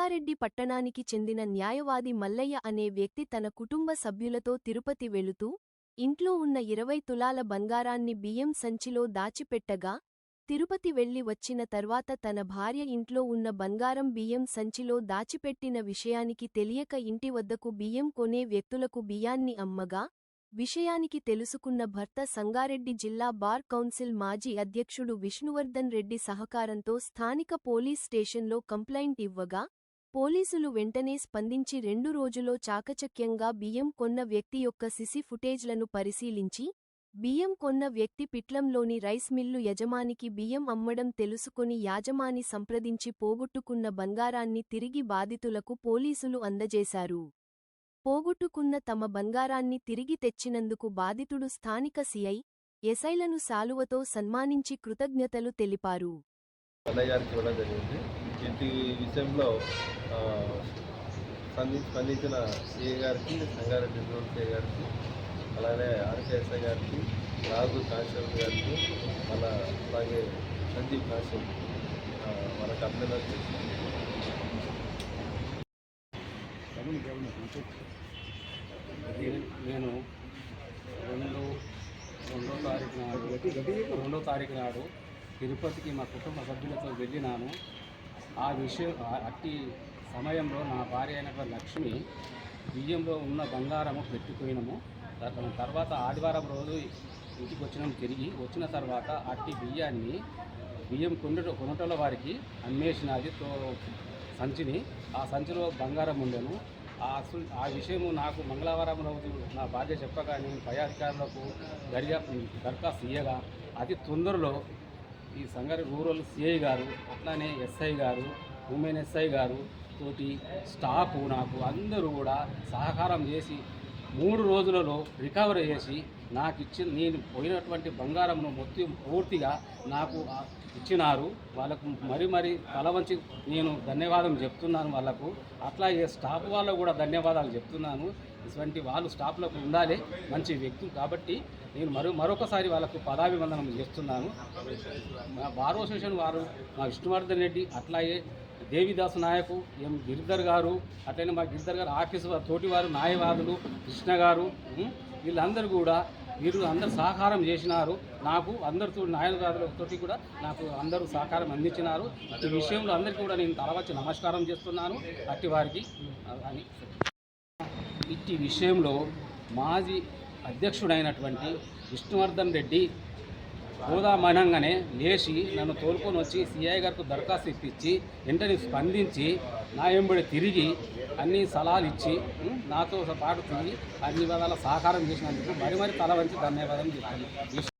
సంగారెడ్డి పట్టణానికి చెందిన న్యాయవాది మల్లయ్య అనే వ్యక్తి తన కుటుంబ సభ్యులతో తిరుపతి వెళుతూ ఇంట్లో ఉన్న 20 తులాల బంగారాన్ని బియ్యం సంచిలో దాచిపెట్టగా తిరుపతి వెళ్లి వచ్చిన తర్వాత తన భార్య ఇంట్లో ఉన్న బంగారం బియ్యం సంచిలో దాచిపెట్టిన విషయానికి తెలియక ఇంటి వద్దకు బియ్యం కొనే వ్యక్తులకు బియ్యాన్ని అమ్మగా విషయానికి తెలుసుకున్న భర్త సంగారెడ్డి జిల్లా బార్ కౌన్సిల్ మాజీ అధ్యక్షుడు విష్ణువర్ధన్ రెడ్డి సహకారంతో స్థానిక పోలీస్ స్టేషన్లో కంప్లైంట్ ఇవ్వగా పోలీసులు వెంటనే స్పందించి 2 రోజుల్లో చాకచక్యంగా బియ్యం కొన్న వ్యక్తి యొక్క సిసి ఫుటేజ్లను పరిశీలించి బియ్యం కొన్న వ్యక్తి పిట్లంలోని రైస్ మిల్లు యజమానికి బియ్యం అమ్మడం తెలుసుకొని యాజమాని సంప్రదించి పోగొట్టుకున్న బంగారాన్ని తిరిగి బాధితులకు పోలీసులు అందజేశారు. పోగొట్టుకున్న తమ బంగారాన్ని తిరిగి తెచ్చినందుకు బాధితుడు స్థానిక సిఐ, ఎస్ఐలను శాలువతో సన్మానించి కృతజ్ఞతలు తెలిపారు. ఇంటి విషయంలో స్పందించిన సిఐ గారికి, సంగారెడ్డి రూరల్ సిఐ గారికి, అలాగే ఆర్కేఎస్ఐ గారికి, రాజు కానిస్టేబుల్ గారికి, అలాగే సంజీవ్ కానిస్టేబుల్ వాళ్ళకి అభినందనలు చేస్తున్నాను. నేను రెండో తారీఖు నాడు తిరుపతికి మా కుటుంబ సభ్యులతో వెళ్ళినాను. అట్టి సమయంలో నా భార్య అయినటువంటి లక్ష్మి బియ్యంలో ఉన్న బంగారము పెట్టుకున్నాము. తర్వాత ఆదివారం రోజు ఇంటికి వచ్చినాము. తిరిగి వచ్చిన తర్వాత అట్టి బియ్యం కొనుటల వారికి అమ్మేసినది సంచిని. ఆ సంచిలో బంగారం ఉండెను. ఆ విషయము నాకు మంగళవారం రోజు నా భార్య చెప్పగా నేను పై అధికారులకు దరఖాస్తు ఇయ్యగా అతి తొందరలో ఈ సంగారెడ్డి రూరల్ సిఐ గారు, అట్లానే ఎస్ఐ గారు, ఉమెన్ ఎస్ఐ గారు తోటి స్టాఫ్ నాకు అందరూ కూడా సహకారం చేసి 3 రోజులలో రికవరీ చేసి నేను పోయినటువంటి బంగారంను మొత్తం పూర్తిగా నాకు ఇచ్చినారు. వాళ్ళకు మరి తల వంచి నేను ధన్యవాదం చెప్తున్నాను వాళ్ళకు. అట్లాగే స్టాఫ్ వాళ్ళకు కూడా ధన్యవాదాలు చెప్తున్నాను. ఇటువంటి వాళ్ళు స్టాఫ్లకు ఉండాలి, మంచి వ్యక్తులు కాబట్టి నేను మరొకసారి వాళ్ళకు పదాభివందనం చేస్తున్నాను. మా బార్ అసోసియేషన్ వారు, మా విష్ణువర్ధన్ రెడ్డి, అట్లాగే దేవిదాస్ నాయకు, ఎం గిరిధర్ గారు, అట్లనే మా గిరిధర్ గారు ఆఫీసు తోటి వారు, న్యాయవాదులు కృష్ణ గారు, వీళ్ళందరూ కూడా అందరూ సహకారం చేసినారు. నాకు అందరితో న్యాయవాదులతో కూడా నాకు అందరూ సహకారం అందించినారు. ఈ విషయంలో అందరికీ కూడా నేను తలవంచి నమస్కారం చేస్తున్నాను. అట్టి వారికి అని ఇట్టి విషయంలో మాజీ అధ్యక్షుడైనటువంటి విష్ణువర్ధన్ రెడ్డి హోదామనంగానే లేచి నన్ను తోలుకొని వచ్చి సిఐ గారికి దరఖాస్తు ఇప్పించి వెంటనే స్పందించి నా వెంబడి తిరిగి అన్ని సలహాలు ఇచ్చి నాతో పాటు తిరిగి అన్ని విధాల సహకారం చేసినందుకు మరి తల వంచి ధన్యవాదాలు చెప్తున్నాను.